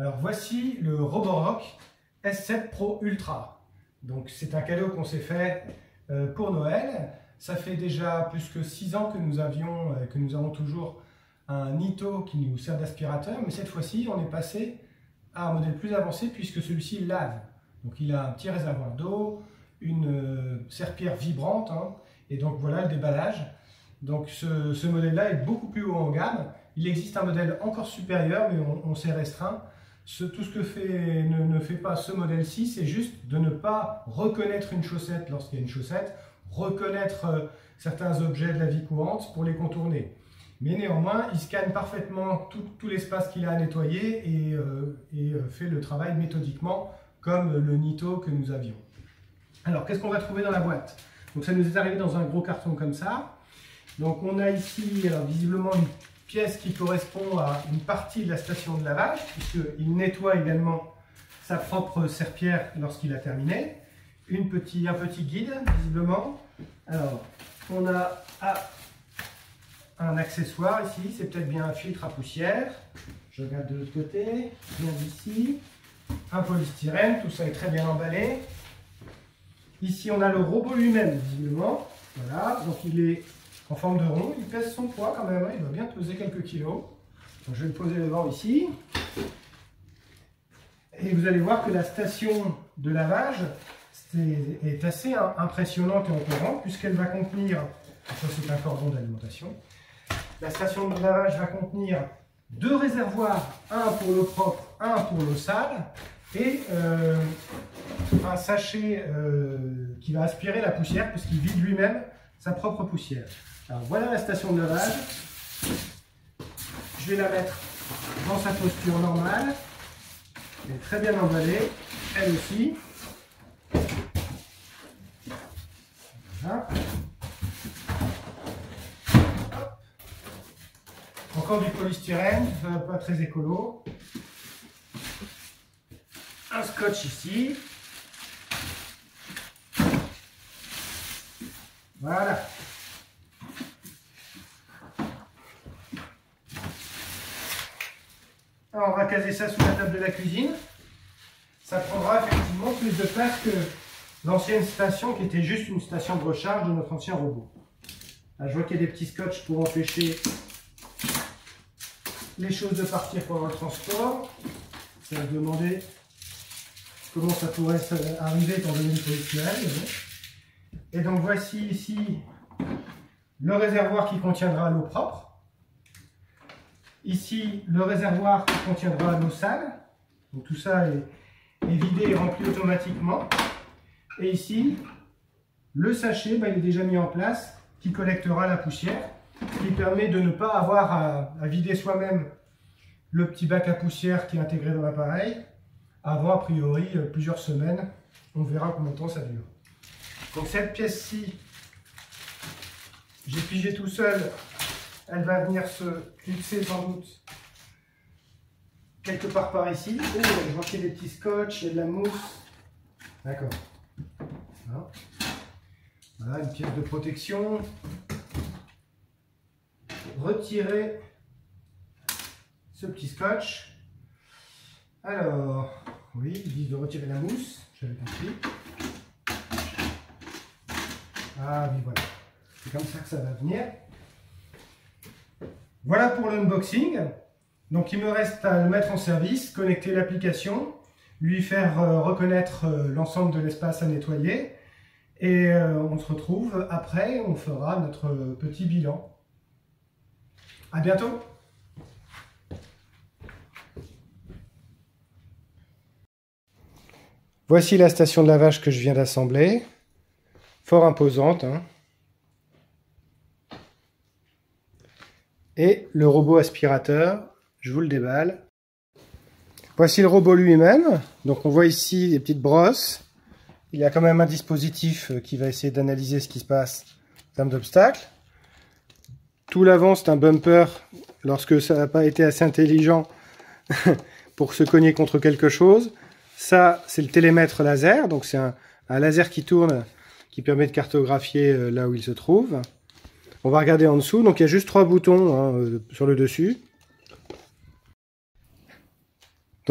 Alors voici le Roborock S7 Pro Ultra. Donc c'est un cadeau qu'on s'est fait pour Noël. Ça fait déjà plus que 6 ans que nous avons toujours un Nito qui nous sert d'aspirateur, mais cette fois-ci on est passé à un modèle plus avancé puisque celui-ci lave. Donc il a un petit réservoir d'eau, une serpillière vibrante, hein, et donc voilà le déballage. Donc ce modèle-là est beaucoup plus haut en gamme. Il existe un modèle encore supérieur, mais on s'est restreint. Tout ce que ne fait pas ce modèle-ci, c'est juste de ne pas reconnaître une chaussette lorsqu'il y a une chaussette, reconnaître certains objets de la vie courante pour les contourner. Mais néanmoins, il scanne parfaitement tout l'espace qu'il a à nettoyer et fait le travail méthodiquement comme le Nito que nous avions. Alors, qu'est-ce qu'on va trouver dans la boîte? Donc ça nous est arrivé dans un gros carton comme ça. Donc on a ici visiblement une pièce qui correspond à une partie de la station de lavage, puisqu'il nettoie également sa propre serpillière lorsqu'il a terminé. Un petit guide, visiblement. Alors, on a un accessoire ici, c'est peut-être bien un filtre à poussière. Je regarde de l'autre côté, bien d'ici. Un polystyrène, tout ça est très bien emballé. Ici, on a le robot lui-même, visiblement. Voilà, donc il est en forme de rond, il pèse son poids quand même, hein, il va bien peser quelques kilos. Donc je vais le poser devant ici. Et vous allez voir que la station de lavage est assez impressionnante et entourante, puisqu'elle va contenir, ça c'est un cordon d'alimentation, la station de lavage va contenir 2 réservoirs, un pour l'eau propre, un pour l'eau sale, et un sachet qui va aspirer la poussière, puisqu'il vide lui-même sa propre poussière. Alors voilà la station de lavage. Je vais la mettre dans sa posture normale. Elle est très bien emballée, elle aussi. Voilà. Encore du polystyrène, pas très écolo. Un scotch ici. Voilà. Alors on va caser ça sous la table de la cuisine. Ça prendra effectivement plus de place que l'ancienne station qui était juste une station de recharge de notre ancien robot. Là, je vois qu'il y a des petits scotch pour empêcher les choses de partir pendant le transport. Ça va se demander comment ça pourrait arriver étant donné le polystyrène. Et donc voici ici le réservoir qui contiendra l'eau propre. Ici le réservoir qui contiendra l'eau sale. Donc tout ça est vidé et rempli automatiquement. Et ici, le sachet, il est déjà mis en place, qui collectera la poussière, qui permet de ne pas avoir à vider soi-même le petit bac à poussière qui est intégré dans l'appareil, avant a priori plusieurs semaines. On verra combien de temps ça dure. Donc cette pièce-ci, j'ai pigé tout seul, elle va venir se clipser sans doute quelque part par ici. Oh, je vois qu'il y a des petits scotch, il y a de la mousse. D'accord. Voilà une pièce de protection. Retirer ce petit scotch. Alors, oui, ils disent de retirer la mousse, j'avais compris. Ah oui, voilà. C'est comme ça que ça va venir. Voilà pour l'unboxing. Donc il me reste à le mettre en service, connecter l'application, lui faire reconnaître l'ensemble de l'espace à nettoyer. Et on se retrouve après, on fera notre petit bilan. À bientôt! Voici la station de lavage que je viens d'assembler. Fort imposante, hein. Et le robot aspirateur, je vous le déballe. Voici le robot lui-même. Donc on voit ici des petites brosses. Il y a quand même un dispositif qui va essayer d'analyser ce qui se passe en termes d'obstacles. Tout l'avant, c'est un bumper lorsque ça n'a pas été assez intelligent pour se cogner contre quelque chose. Ça, c'est le télémètre laser. Donc c'est un laser qui tourne, qui permet de cartographier là où il se trouve. On va regarder en dessous. Donc il y a juste 3 boutons, hein, sur le dessus.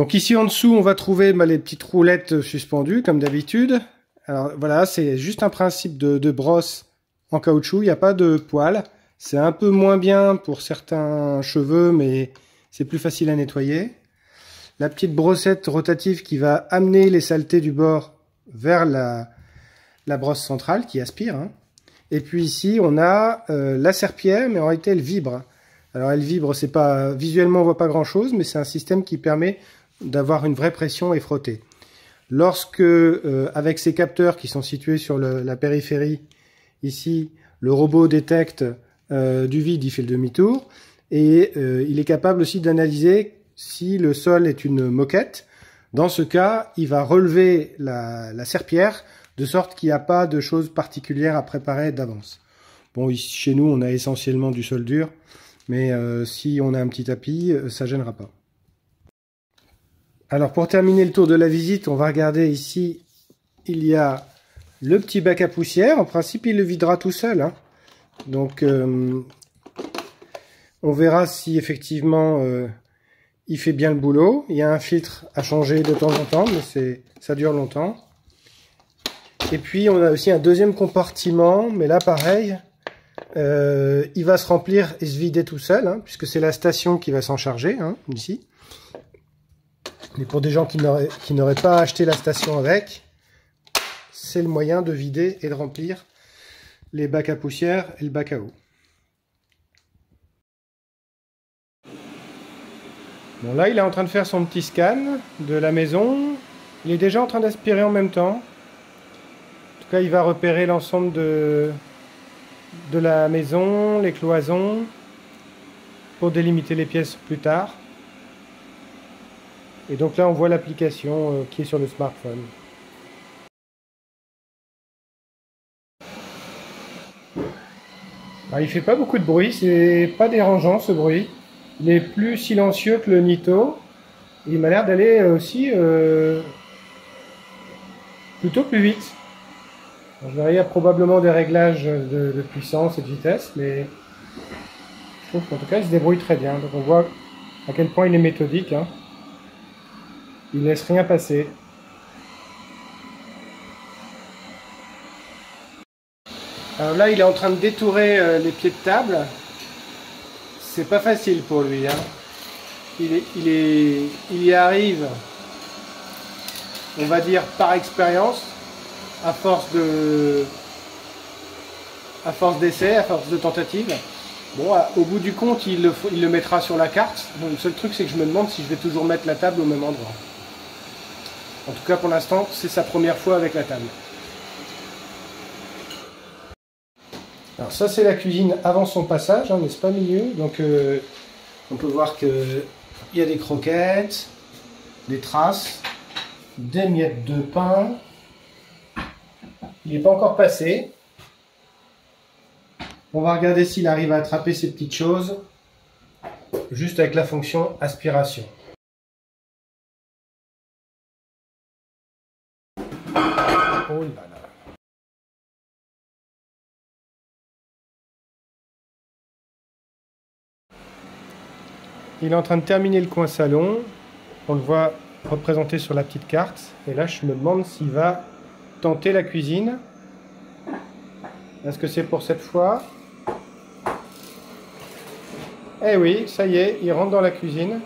Donc ici en dessous, on va trouver les petites roulettes suspendues, comme d'habitude. Alors voilà, c'est juste un principe de brosse en caoutchouc, il n'y a pas de poil. C'est un peu moins bien pour certains cheveux, mais c'est plus facile à nettoyer. La petite brossette rotative qui va amener les saletés du bord vers la brosse centrale qui aspire. Hein. Et puis ici, on a la serpillière, mais en réalité, elle vibre. Alors elle vibre, c'est pas visuellement, on voit pas grand-chose, mais c'est un système qui permet d'avoir une vraie pression et frotter. Lorsque, avec ces capteurs qui sont situés sur la périphérie, ici, le robot détecte du vide, il fait le demi-tour, et il est capable aussi d'analyser si le sol est une moquette. Dans ce cas, il va relever la serpillière, de sorte qu'il n'y a pas de choses particulières à préparer d'avance. Bon, ici, chez nous, on a essentiellement du sol dur, mais si on a un petit tapis, ça ne gênera pas. Alors pour terminer le tour de la visite, on va regarder ici, il y a le petit bac à poussière. En principe, il le videra tout seul. Hein. Donc on verra si effectivement il fait bien le boulot. Il y a un filtre à changer de temps en temps, mais ça dure longtemps. Et puis on a aussi un deuxième compartiment, mais là pareil, il va se remplir et se vider tout seul, hein, puisque c'est la station qui va s'en charger, hein, ici. Mais pour des gens qui n'auraient pas acheté la station avec, c'est le moyen de vider et de remplir les bacs à poussière et le bac à eau. Bon là, il est en train de faire son petit scan de la maison. Il est déjà en train d'aspirer en même temps. En tout cas, il va repérer l'ensemble de la maison, les cloisons, pour délimiter les pièces plus tard. Et donc là, on voit l'application qui est sur le smartphone. Alors, il fait pas beaucoup de bruit, c'est pas dérangeant ce bruit. Il est plus silencieux que le Nito. Il m'a l'air d'aller aussi plutôt plus vite. Alors, je verrai, il y a probablement des réglages de puissance et de vitesse, mais je trouve qu'en tout cas, il se débrouille très bien. Donc on voit à quel point il est méthodique. Hein. Il laisse rien passer. Alors là, il est en train de détourer les pieds de table. C'est pas facile pour lui. Hein. Il y arrive, on va dire, par expérience, à force d'essais, à force de tentatives. Bon, au bout du compte, il le mettra sur la carte. Bon, le seul truc, c'est que je me demande si je vais toujours mettre la table au même endroit. En tout cas, pour l'instant, c'est sa première fois avec la table. Alors ça, c'est la cuisine avant son passage, hein, n'est-ce pas, milieu? Donc, on peut voir qu'il y a des croquettes, des traces, des miettes de pain. Il n'est pas encore passé. On va regarder s'il arrive à attraper ces petites choses, juste avec la fonction aspiration. Oh là là. Il est en train de terminer le coin salon. On le voit représenté sur la petite carte. Et là, je me demande s'il va tenter la cuisine. Est-ce que c'est pour cette fois? Eh oui, ça y est, il rentre dans la cuisine.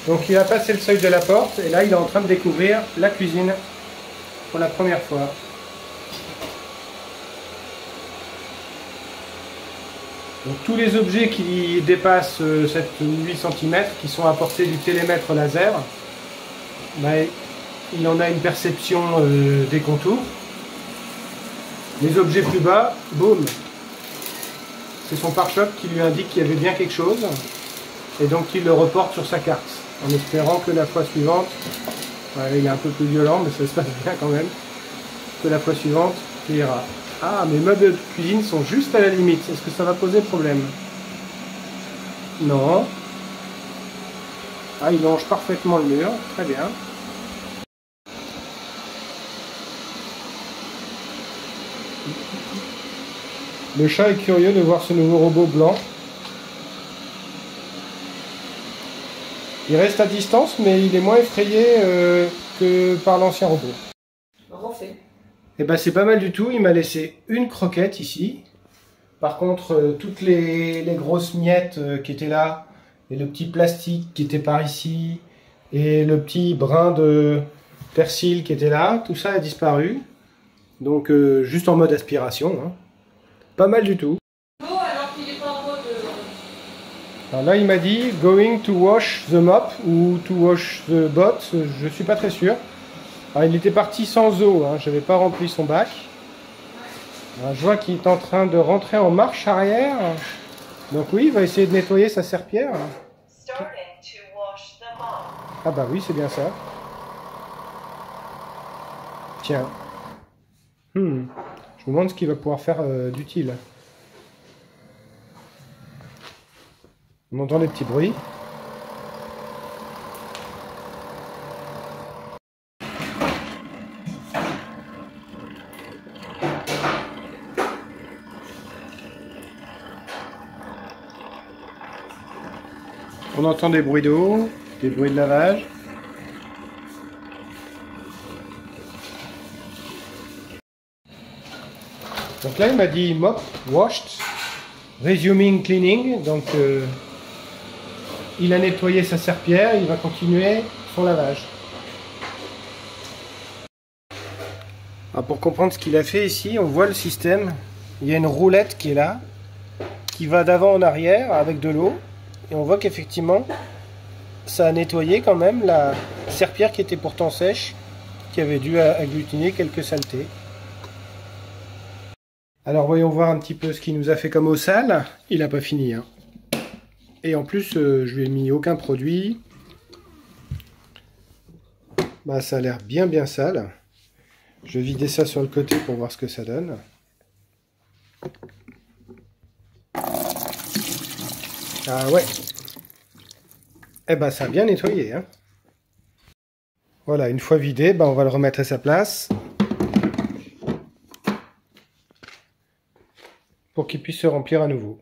Donc il a passé le seuil de la porte et là il est en train de découvrir la cuisine pour la première fois. Donc tous les objets qui dépassent 7-8 cm, qui sont à portée du télémètre laser, ben, il en a une perception des contours. Les objets plus bas, boum, c'est son pare-choc qui lui indique qu'il y avait bien quelque chose et donc il le reporte sur sa carte en espérant que la fois suivante, ouais, il est un peu plus violent mais ça se passe bien quand même, que la fois suivante il ira. Ah, mes meubles de cuisine sont juste à la limite, est-ce que ça va poser problème? Non. Ah, il longe parfaitement le mur, très bien. Le chat est curieux de voir ce nouveau robot blanc. Il reste à distance, mais il est moins effrayé que par l'ancien robot. Refait. Et ben c'est pas mal du tout. Il m'a laissé une croquette ici. Par contre, toutes les grosses miettes qui étaient là, et le petit plastique qui était par ici, et le petit brin de persil qui était là, tout ça a disparu. Donc juste en mode aspiration. Hein. Pas mal du tout. Alors là, il m'a dit « Going to wash the mop » ou « to wash the bot », je suis pas très sûr. Alors, il était parti sans eau, hein, je n'avais pas rempli son bac. Alors, je vois qu'il est en train de rentrer en marche arrière. Donc oui, il va essayer de nettoyer sa serpillière. Ah bah oui, c'est bien ça. Tiens. Je me demande ce qu'il va pouvoir faire d'utile. On entend des petits bruits. On entend des bruits d'eau, des bruits de lavage. Donc là, il m'a dit mop, washed, resuming cleaning. Donc, il a nettoyé sa serpillière, il va continuer son lavage. Alors pour comprendre ce qu'il a fait ici, on voit le système. Il y a une roulette qui est là, qui va d'avant en arrière avec de l'eau. Et on voit qu'effectivement, ça a nettoyé quand même la serpillière qui était pourtant sèche, qui avait dû agglutiner quelques saletés. Alors voyons voir un petit peu ce qu'il nous a fait comme eau sale. Il n'a pas fini. Hein. Et en plus, je lui ai mis aucun produit. Bah, ça a l'air bien sale. Je vais vider ça sur le côté pour voir ce que ça donne. Ah ouais. Eh ben, ça a bien nettoyé. Hein. Voilà, une fois vidé, ben, on va le remettre à sa place. Pour qu'il puisse se remplir à nouveau.